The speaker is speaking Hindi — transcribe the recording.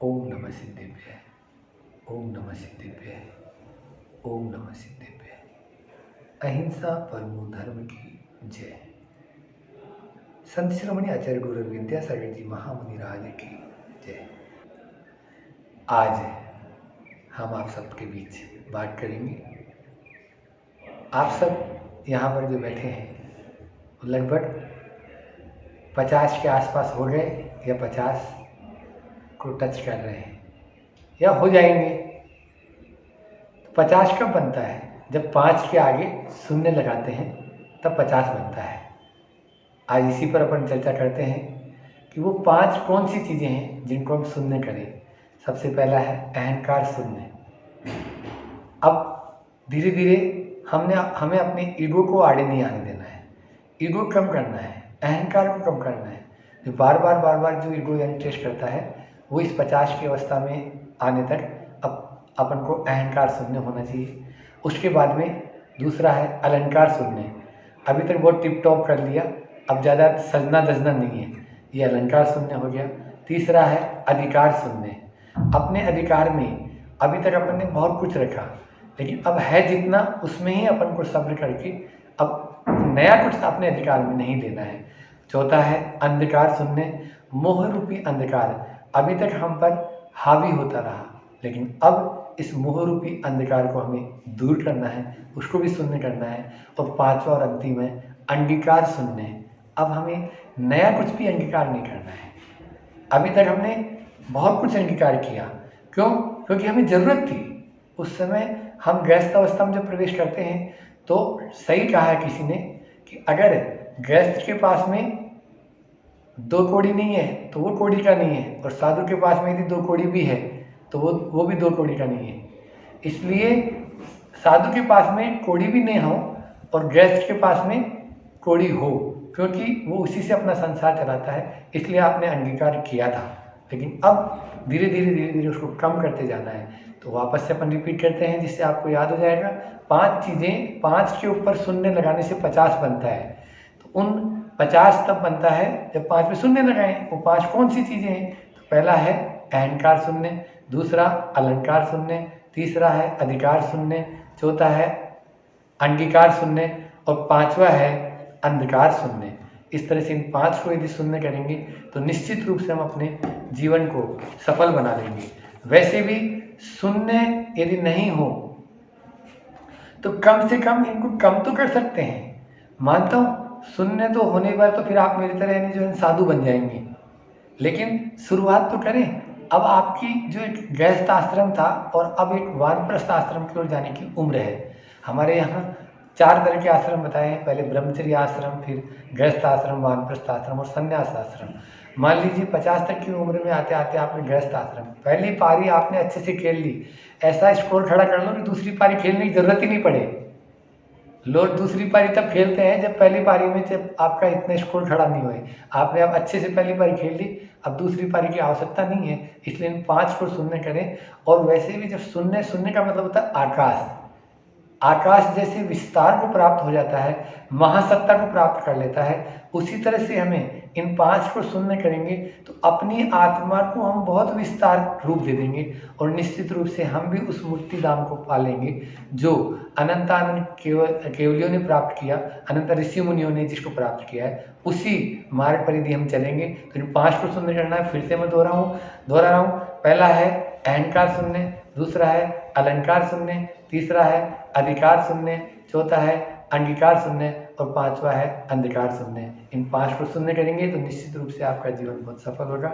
ओम नमः सिद्धेभ्य। ओम नमः सिद्धेभ्य। ओम नमः सिद्धेभ्य। अहिंसा परमो धर्म की जय। संत शिरोमणि आचार्य गुरु विद्यासागर जी महामुनि राज की जय। आज हम आप सबके बीच बात करेंगे। आप सब यहाँ पर जो बैठे हैं लगभग 50 के आसपास हो गए या 50 को टच कर रहे हैं या हो जाएंगे। 50 कब बनता है? जब 5 के आगे शून्य लगाते हैं तब 50 बनता है। आज इसी पर अपन चर्चा करते हैं कि वो 5 कौन सी चीज़ें हैं जिनको हम शून्य करें। सबसे पहला है अहंकार शून्य। अब धीरे धीरे हमें अपने ईगो को आड़े नहीं आने देना है। ईगो कम करना है, अहंकार को कम करना है। जो बार बार जो ईगो टेस्ट करता है वो इस 50 की अवस्था में आने तक अपन को अहंकार शून्य होना चाहिए। उसके बाद में दूसरा है अलंकार शून्य। अभी तक बहुत टिप टॉप कर लिया, अब ज़्यादा सजना धजना नहीं है, ये अलंकार शून्य हो गया। तीसरा है अधिकार शून्य। अपने अधिकार में अभी तक अपन ने बहुत कुछ रखा, लेकिन अब है जितना उसमें ही अपन को सब्र करके अब नया कुछ अपने अधिकार में नहीं देना है। चौथा है अंधकार शून्य। मोह रूपी अंधकार अभी तक हम पर हावी होता रहा, लेकिन अब इस मोह रूपी अंधकार को हमें दूर करना है, उसको भी शून्य करना है। और पांचवा और अंतिम है अंगीकार शून्य। अब हमें नया कुछ भी अंगीकार नहीं करना है। अभी तक हमने बहुत कुछ अंगीकार किया, क्यों? क्योंकि हमें ज़रूरत थी। उस समय हम गृहस्थ अवस्था में जब प्रवेश करते हैं तो सही कहा है किसी ने कि अगर गृहस्थ के पास में 2 कौड़ी नहीं है तो वो कौड़ी का नहीं है, और साधु के पास में यदि 2 कौड़ी भी है तो वो भी 2 कौड़ी का नहीं है। इसलिए साधु के पास में कौड़ी भी नहीं हो और गृहस्थ के पास में कौड़ी हो, क्योंकि वो उसी से अपना संसार चलाता है, इसलिए आपने अंगीकार किया था। लेकिन अब धीरे धीरे उसको कम करते जाना है। तो वापस से अपन रिपीट करते हैं जिससे आपको याद हो जाएगा। 5 चीज़ें, 5 के ऊपर शून्य लगाने से 50 बनता है। तो उन 50 तब बनता है जब 5 पे शून्य लगाएं। वो 5 कौन सी चीज़ें हैं? तो पहला है अहंकार शून्य, दूसरा अलंकार शून्य, तीसरा है अधिकार शून्य, चौथा है अंगीकार शून्य और पांचवा है अंधकार शून्य। इस तरह से इन 5 को यदि शून्य करेंगे तो निश्चित रूप से हम अपने जीवन को सफल बना लेंगे। वैसे भी शून्य यदि नहीं हो तो कम से कम इनको कम तो कर सकते हैं। मानता हूँ शून्य तो होने पर तो फिर आप मेरी तरह यानी जो है साधु बन जाएंगे, लेकिन शुरुआत तो करें। अब आपकी जो एक गृहस्थ आश्रम था और अब एक वानप्रस्थ आश्रम की ओर जाने की उम्र है। हमारे यहाँ 4 तरह के आश्रम बताए हैं, पहले ब्रह्मचर्य आश्रम, फिर गृहस्थ आश्रम, वानप्रस्थ आश्रम और संन्यास आश्रम। मान लीजिए 50 तक की उम्र में आते आते आपने गृहस्थ आश्रम, पहली पारी आपने अच्छे से खेल ली, ऐसा स्कोर खड़ा कर लो कि दूसरी पारी खेलने की जरूरत ही नहीं पड़े। लोग दूसरी पारी तब खेलते हैं जब पहली पारी में जब आपका इतना स्कोर खड़ा नहीं हुए। आपने अब अच्छे से पहली पारी खेल ली, अब दूसरी पारी की आवश्यकता नहीं है, इसलिए इन 5 को शून्य करें। और वैसे भी जब शून्य का मतलब होता है आकाश। आकाश जैसे विस्तार को प्राप्त हो जाता है, महासत्ता को प्राप्त कर लेता है, उसी तरह से हमें इन 5 को शून्य करेंगे तो अपनी आत्मा को हम बहुत विस्तार रूप दे देंगे और निश्चित रूप से हम भी उस मुक्ति धाम को पालेंगे जो अनंतानंद केवलियों ने प्राप्त किया, अनंत ऋषि मुनियों ने जिसको प्राप्त किया है, उसी मार्ग पर यदि हम चलेंगे तो इन 5 को शून्य करना है। फिर से मैं दोहरा रहा हूँ। पहला है अहंकार शून्य, दूसरा है अलंकार शून्य, तीसरा है अधिकार शून्य, चौथा है अंगीकार शून्य और पांचवा है अंधकार शून्य। इन 5 को शून्य करेंगे तो निश्चित रूप से आपका जीवन बहुत सफल होगा।